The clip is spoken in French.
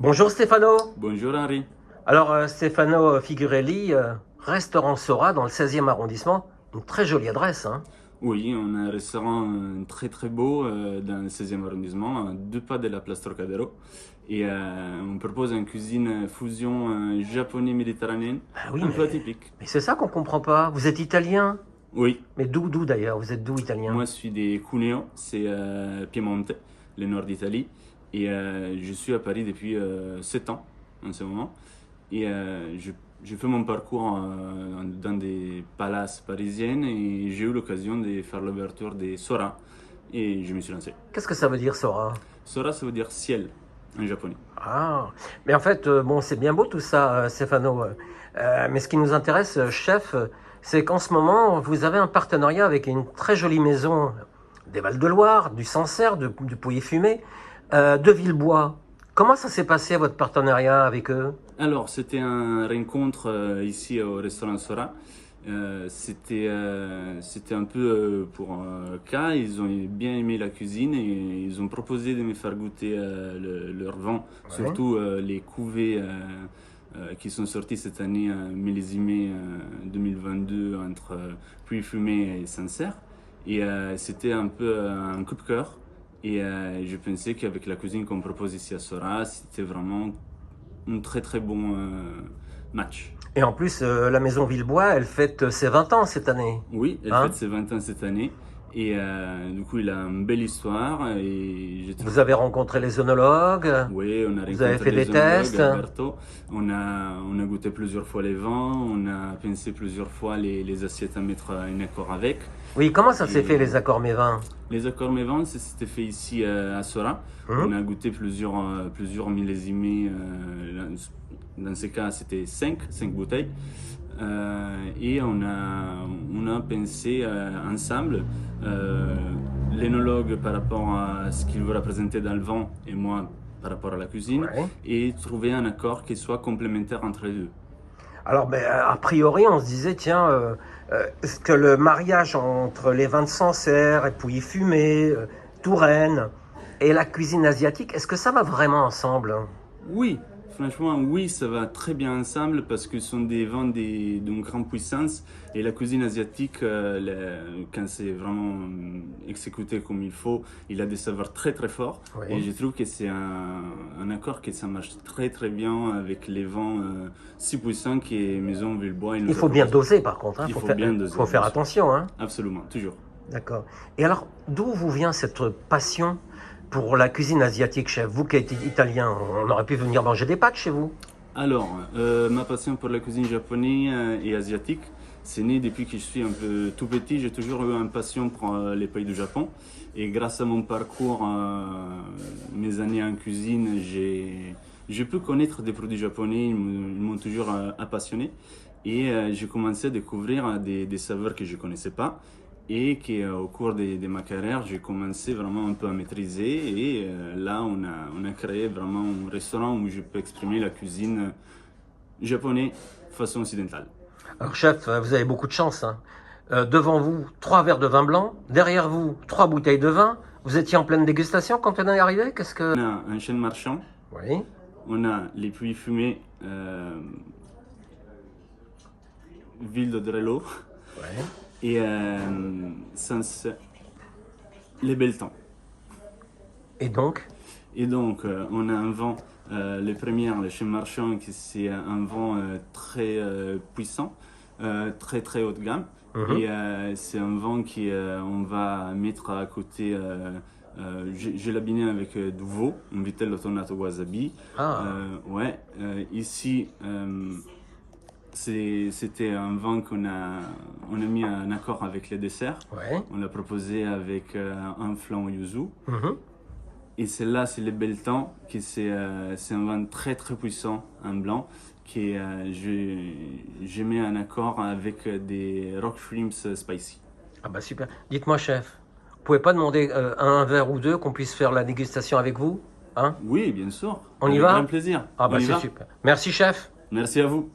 Bonjour Stefano. Bonjour Henri. Alors Stefano Figurelli, restaurant Sora dans le 16e arrondissement, une très jolie adresse, hein. Oui, on a un restaurant très très beau dans le 16e arrondissement, à 2 pas de la place Trocadéro. Et on propose une cuisine fusion japonais-méditerranéenne, Ah oui, un peu mais, atypique. mais c'est ça qu'on comprend pas. Vous êtes italien? Oui, Mais d'où d'ailleurs? Vous êtes d'où italien? moi je suis des Cuneo, c'est Piemonte, le nord d'Italie. Et je suis à Paris depuis 7 ans en ce moment. Et je fais mon parcours dans des palaces parisiennes et j'ai eu l'occasion de faire l'ouverture des Sora et je me suis lancé. Qu'est-ce que ça veut dire Sora? Sora, ça veut dire ciel en japonais. Ah, mais en fait, bon, c'est bien beau tout ça, Stefano. Mais ce qui nous intéresse, chef, c'est qu'en ce moment, vous avez un partenariat avec une très jolie maison des Val-de-Loire, du Sancerre, du Pouilly-Fumé, de Villebois. Comment ça s'est passé votre partenariat avec eux? Alors, c'était un rencontre ici au restaurant Sora. C'était un peu pour un cas. Ils ont bien aimé la cuisine et ils ont proposé de me faire goûter leur vin, Ouais. surtout les cuvées qui sont sorties cette année, millésimées 2022 entre Puy Fumé et Sancerre. Et c'était un peu un coup de cœur. Et je pensais qu'avec la cuisine qu'on propose ici à Sora, c'était vraiment un très très bon match. Et en plus, la maison Villebois, elle fête ses 20 ans cette année. Oui, elle Hein? fête ses 20 ans cette année. Et du coup, il a une belle histoire. Et je trouve. Vous avez rencontré les œnologues, Oui, on a vous avez rencontré fait des les œnologues, tests. Alberto. On a goûté plusieurs fois les vins. On a pensé plusieurs fois les assiettes à mettre en accord avec. Oui, comment ça s'est fait Et les accords mévins? les accords mévins, c'était fait ici à Sora. On Hum. a goûté plusieurs millésimés. Dans ce cas, c'était 5 bouteilles. Et on a pensé ensemble, l'énologue par rapport à ce qu'il veut représenter dans le vin et moi par rapport à la cuisine, Ouais. et trouver un accord qui soit complémentaire entre les deux. Alors, ben, a priori, on se disait, tiens, est-ce que le mariage entre les vins de Sancerre et Pouilly-Fumé, Touraine et la cuisine asiatique, est-ce que ça va vraiment ensemble? Oui, franchement, oui, ça va très bien ensemble parce que ce sont des vins d'une grande puissance et la cuisine asiatique, quand c'est vraiment exécuté comme il faut, il a des saveurs très très forts et Oui. je trouve que c'est un accord que ça marche très très bien avec les vins si puissants que Maison Villebois il Il nous a faut bien proposé. doser, par contre, hein. Il faut bien doser, Faut bien faire sûr. attention, hein. Absolument, toujours. D'accord. Et alors, d'où vous vient cette passion pour la cuisine asiatique, chef? Vous qui êtes italien, on aurait pu venir manger des pâtes chez vous. Alors, ma passion pour la cuisine japonaise et asiatique, c'est né depuis que je suis un peu tout petit. J'ai toujours eu une passion pour les pays du Japon. Et grâce à mon parcours, mes années en cuisine, j'ai pu connaître des produits japonais. Ils m'ont toujours passionné. Et j'ai commencé à découvrir des saveurs que je ne connaissais pas. Et qu'au cours de ma carrière, j'ai commencé vraiment un peu à maîtriser. Et là, on a créé vraiment un restaurant où je peux exprimer la cuisine japonaise façon occidentale. Alors, chef, vous avez beaucoup de chance, hein. Devant vous, 3 verres de vin blanc. Derrière vous, 3 bouteilles de vin. Vous étiez en pleine dégustation quand on est arrivé. Qu'est-ce que... On a un chêne marchand, Oui. on a les puits fumés Ville de Drello Ouais. et les belles temps. Et donc, Et donc, on a un vent, le premier, le chêne marchand, qui c'est un vent très puissant, très très haut de gamme. mhm. Et c'est un vent on va mettre à côté. J'ai l'abîné avec du veau, un vitello tonnato wasabi. Ah, Ouais, ici, c'était un vin on a mis en accord avec les desserts. ouais. On l'a proposé avec un flan au yuzu. Mhm. Et celle-là, c'est le Beltan, qui c'est un vin très très puissant, un blanc, je mets en accord avec des rock shrimps spicy. Ah bah super. Dites-moi, chef, vous pouvez pas demander un verre ou deux qu'on puisse faire la dégustation avec vous? Hein? Oui, bien sûr, On y avec va? grand plaisir. Ah On bah y c'est va. super. Merci, chef. Merci à vous.